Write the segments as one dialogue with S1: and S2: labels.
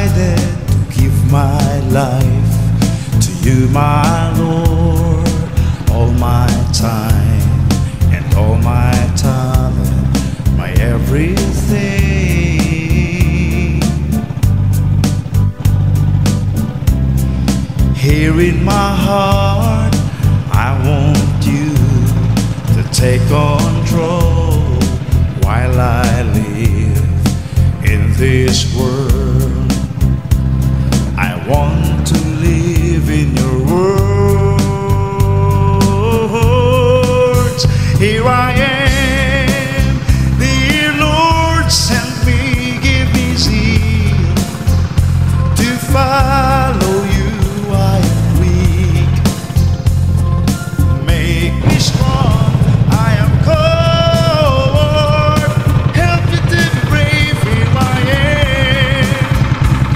S1: decided to give my life to you, my Lord. All my time and all my talent, my everything. Here in my heart, I want you to take control while I live in this world. I want to live in your words. Here I am, dear Lord, send me, give me zeal to follow you. I am weak, make me strong. I am cold, help me to be brave. Here I am,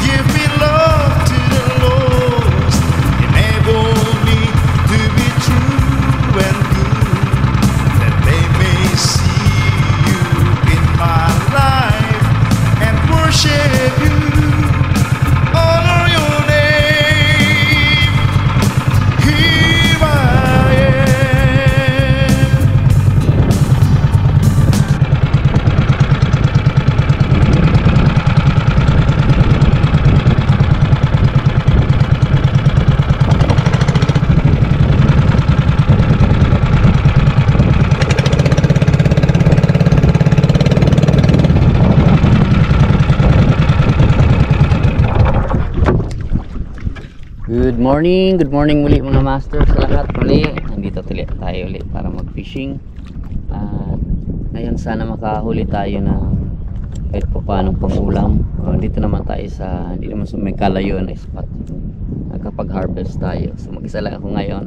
S1: give me love to the lost, enable me to be true and good, that they may see you in my life and worship you, honor your name. Here I am.
S2: Good morning muli mga master sa lahat. Muli, nandito tayo ulit para mag-fishing. Ngayon sana makahuli tayo ng kahit pa paano pang-ulam. Dito naman tayo sa, hindi naman sa may kalayo na spot. Nakapag-harvest tayo. So mag-isa lang ako ngayon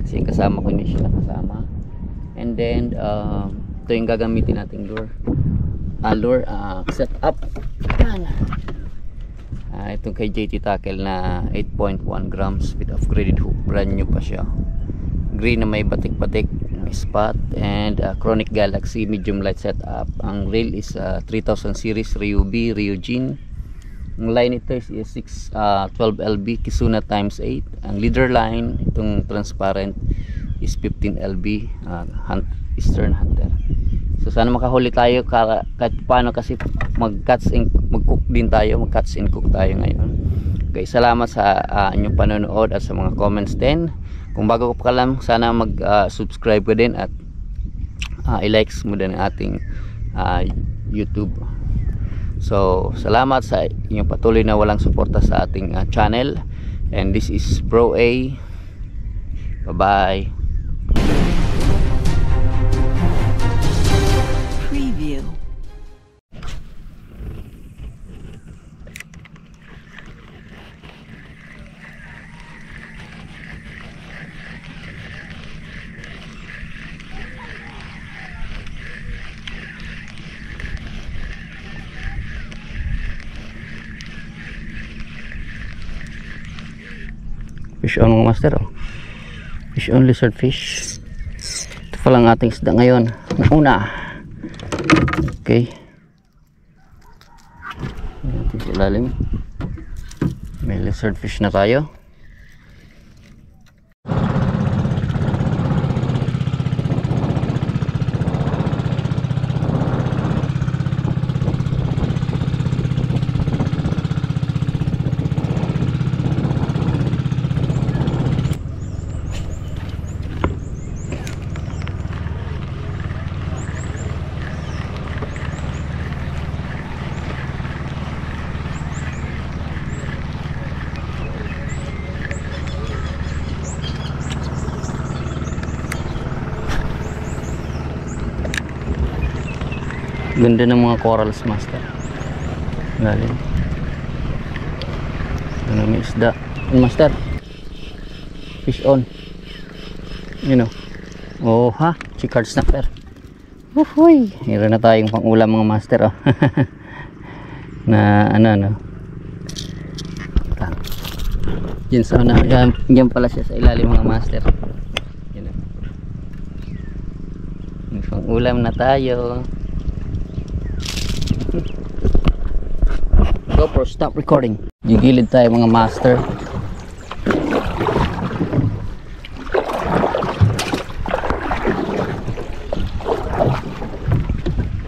S2: kasi yung kasama ko hindi siya nakasama. And then ito yung gagamitin nating lure. Set up. Yan. Itong kay JT Tackle na 8.1 grams with upgraded hook, brand new pa siya, green na may batik-batik, may spot, and Chronic Galaxy medium light setup. Ang reel is 3000 series Ryubi Ryujin. Ang line ito is 12 LB Kizuna x8. Ang leader line, itong transparent, is 15 LB Eastern Hunter. So sana makahuli tayo kahit paano kasi mag-catch and mag-cook din tayo, mag-catch and cook tayo ngayon. Okay, salamat sa inyong panonood at sa mga comments din. Kung bago ka pa lang, sana mag-subscribe ka din at i-likes mo din ang ating YouTube. So salamat sa inyong patuloy na walang suporta sa ating channel. And this is Bro A. Bye-bye. Fish on mga master, oh. Fish on, lizard fish. Ito pa lang ating isda ngayon. Una. Okay. Ayan, sa ilalim. May lizard fish na tayo. Ganda ng mga corals master. Galing. Ano may isda. Master. Fish on. You know. Oh ha. Chicard snapper. Uhuy. Meron na tayong pang ulam mga master, oh. Na ano. Yan sa una. Yan pala siya sa ilalim mga master. Yan. May pang ulam na tayo. GoPro, stop recording. Gigilid tayo mga master.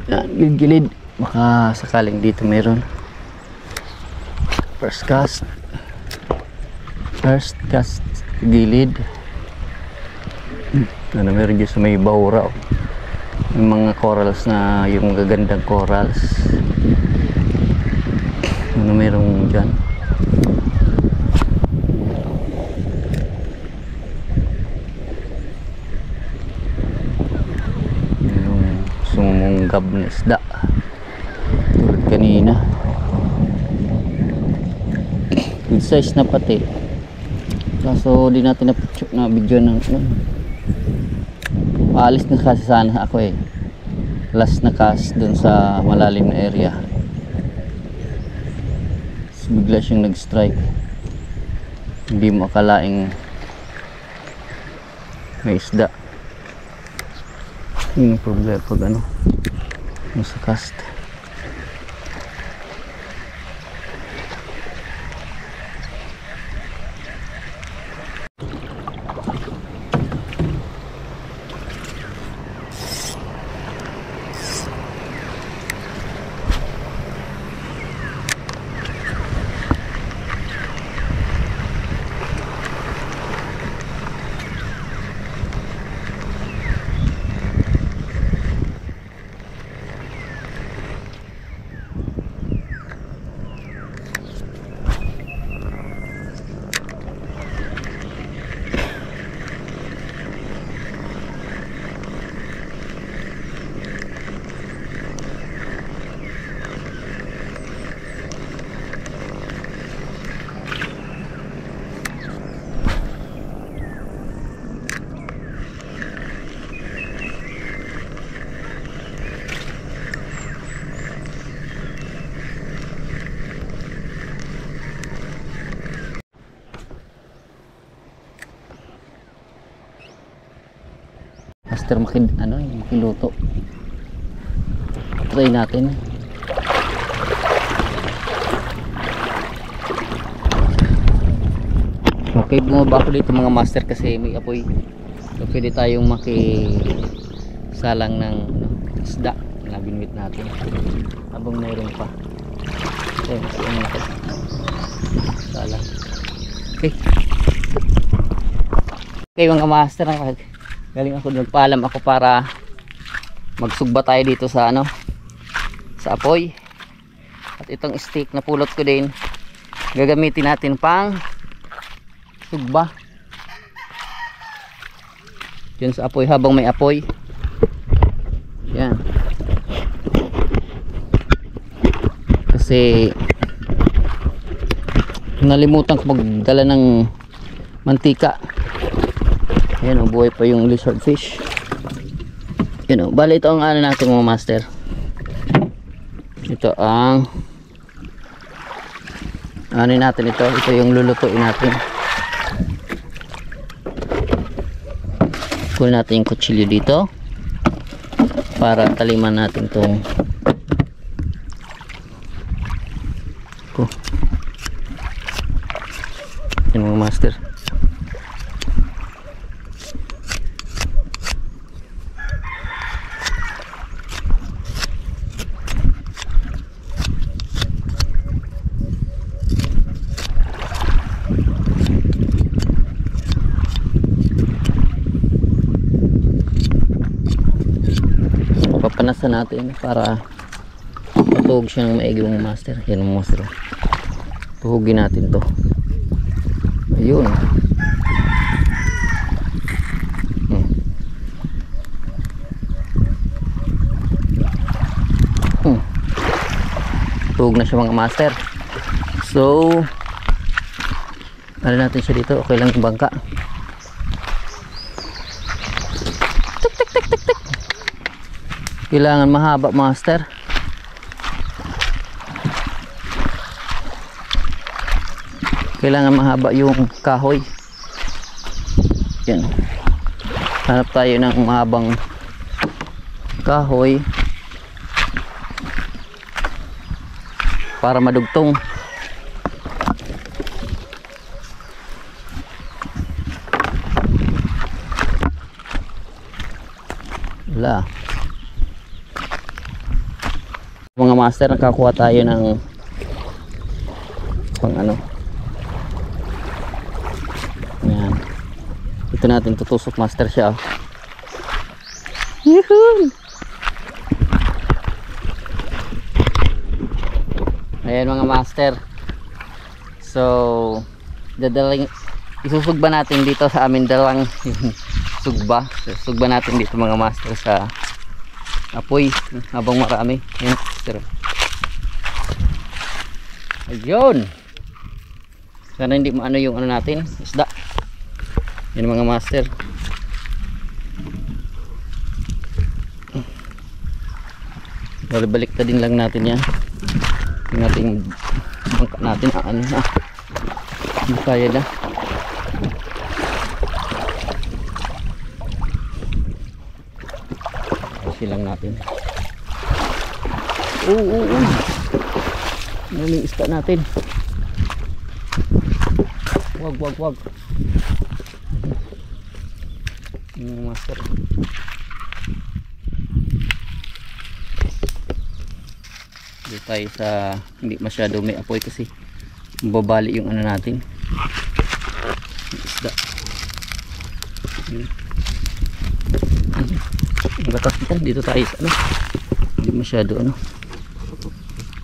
S2: Yan, gilid. Baka sakaling dito meron. First cast, gilid. Ano, meron dyan sa may bahura. Yung mga corals na, yung gagandang corals. Ano meron dyan? Yung sumunggab na isda. Tulad kanina. Good size na pati. Kaso di natin na video ng alis na kasi sana ako eh. Last na cast dun sa malalim na area. So, bigla siyang nag-strike. Hindi mo akalaing may isda. Yun yung problema pag ano, nasa cast. Master makiluto. Try natin. Okay, bumaba ako dito mga master kasi may apoy. So pwede tayong makisalang ng isda na binwit natin habang mayroon pa. Okay, salang. Okay mga master, galing ako, nagpaalam ako para magsugba tayo dito sa sa apoy. At itong stick na pulot ko din gagamitin natin pang sugba dyan sa apoy habang may apoy. Yan, kasi nalimutan ko magdala ng mantika. Ayan o, buhay pa yung lizard fish. Ayan o, bali ito ang ano natin mga master. Ito ang ano natin ito. Ito yung lulutuin natin. Kunin natin yung kutsilyo dito para taliman natin itong Ayan mga master. Papanasan natin para matuhog siya ng maigi mga master. Yan mga master, tuhugin natin to. Ayun. Tuhog na siya mga master. So ano natin siya dito, okay lang yung bangka. Kailangan mahaba master. Kailangan mahaba yung kahoy. Yan. Hanap tayo ng mahabang kahoy. para madugtong. Wala. Mga master, nakakuha tayo ng pang ano. Ayan. Ito natin tutusok master siya. Yuhuu! Ayan mga master. So, isusugba natin dito sa amin dalawang sugba. Sugba natin dito mga master sa apoy habang marami. Ayan, master. Ayun. Sana hindi maano yung ano natin, isda. Yan mga master. Balik din lang natin yan. Tingnan natin bangka natin ano na. Hindi kaya na. Kasi lang natin. Oo. Maling isda natin. Wag. Yung master. Dito tayo sa hindi masyado may apoy kasi babali yung ano natin. Isda. Batas dito tayo sa ano. Hindi masyado ano.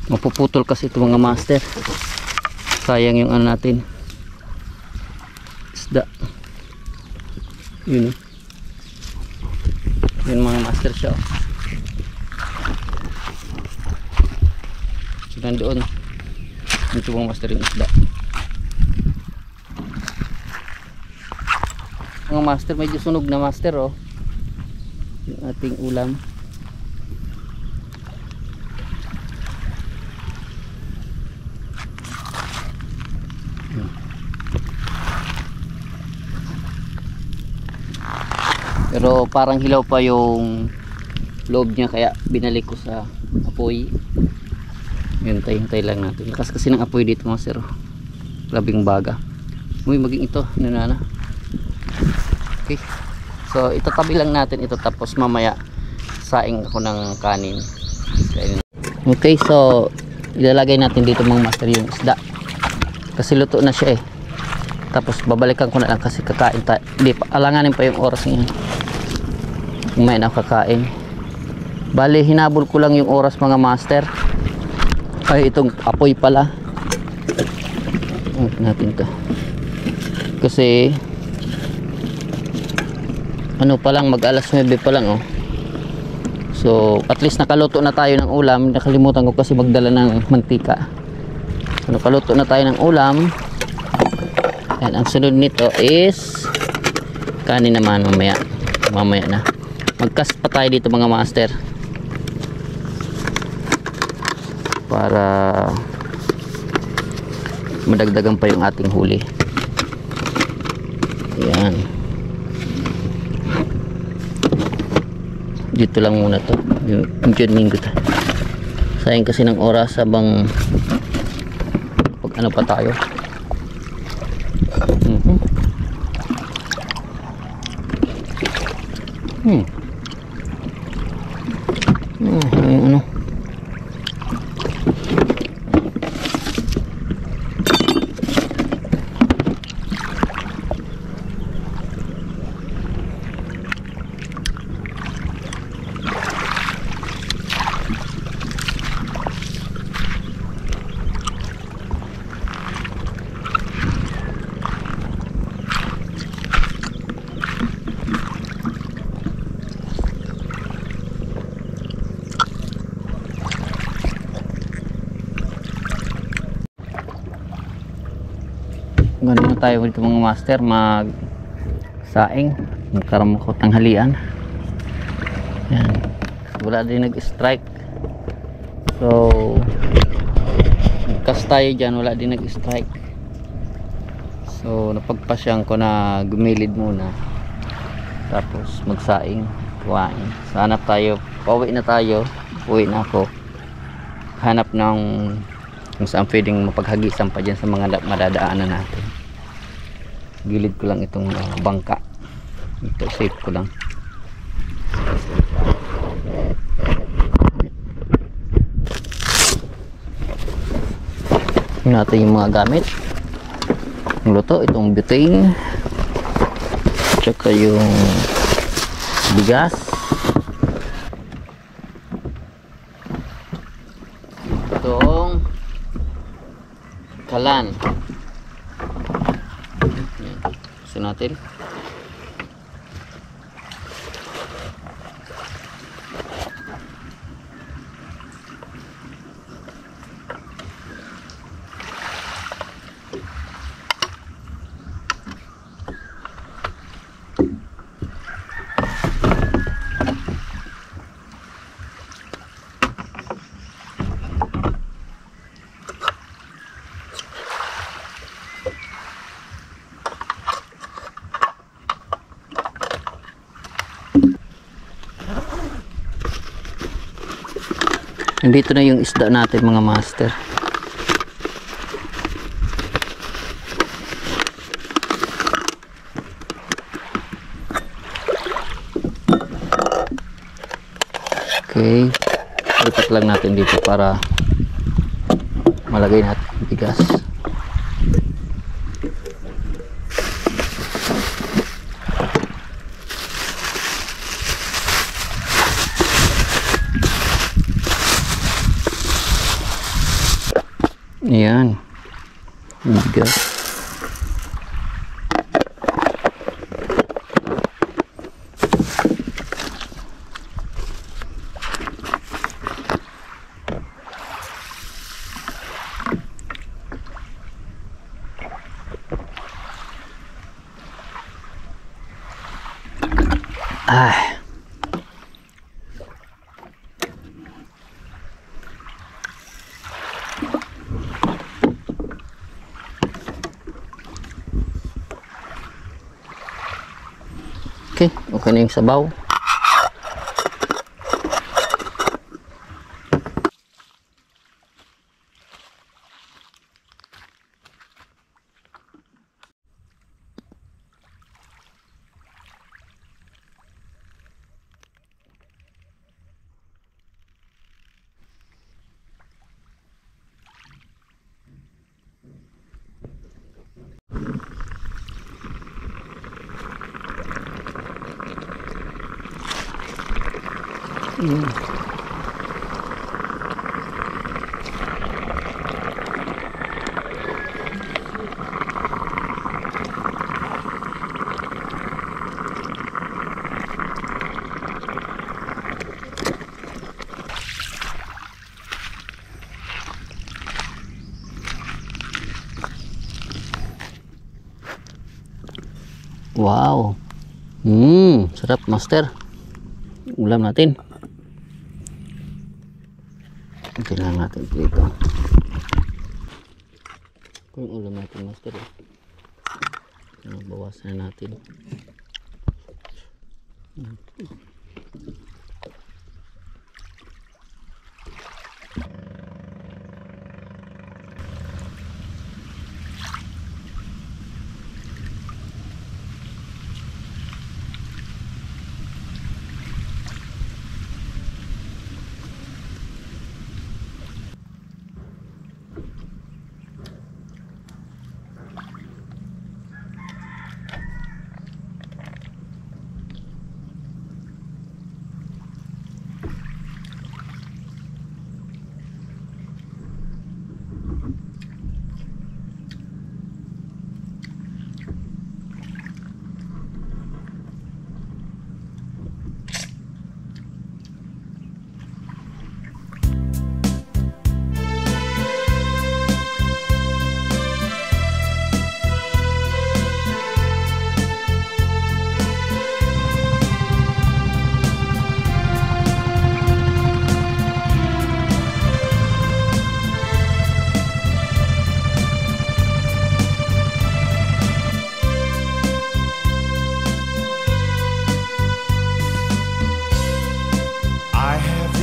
S2: Mapuputol kasi ito mga master. Sayang yung ano natin. Isda. Yun. Yun mga master siya. So nandoon. Ito mga master yung isda. Mga master medyo sunog na master oh. Yung ating ulam. Pero parang hilaw pa yung loob niya kaya binalik ko sa apoy. Hintay lang natin. Lakas kasi ng apoy dito mga sir. Grabing baga. Uy, maging ito nanana. Okay. So itatabi lang natin ito tapos mamaya saing ako ng kanin. Okay, so ilalagay natin dito mga master yung isda. Kasi luto na siya eh. Tapos babalikan ko na lang kasi kakain tayo. Hindi pa, alanganin pa yung oras niya. May na kakain. Bali hinabol ko lang yung oras mga master. Ay itong apoy pala. Natin to. Kasi ano pa lang mag alas 9 pa lang oh. So at least nakaluto na tayo ng ulam. Nakalimutan ko kasi magdala ng mantika. So nakaluto na tayo ng ulam. And ang sunod nito is kanin naman mamaya na. Mag-cast pa tayo dito mga master para madagdagan pa yung ating huli. Yan. Dito lang muna to yung minggo to. Sayang kasi ng oras habang pag ano pa tayo. Ano ganun na tayo dito mga master mag saing magkaroon ko tanghalian. Yan. Wala din nag-strike so nagcast tayo dyan, wala din nag-strike so napagpasyang ko na gumilid muna tapos magsaing kuhain. So hanap tayo, pauwi na tayo, uwi na ako, hanap ng kung saan pwedeng mapaghagisan pa dyan sa mga madadaanan natin. Gilid ko lang itong bangka ito, safe ko lang. Natin yung mga gamit luto, itong butane tsaka yung bigas, itong kalan. So natin nandito na yung isda natin mga master. Okay, lipat lang natin dito para malagay natin bigas. Ayan, bigas. Okay, okay na yung sabaw. Wow. Sarap master. Ulam natin. Tingnan natin dito. Kung ulam natin master. Bawasan natin.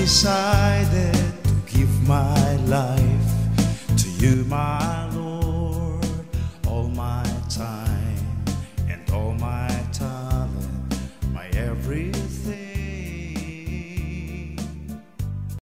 S1: Side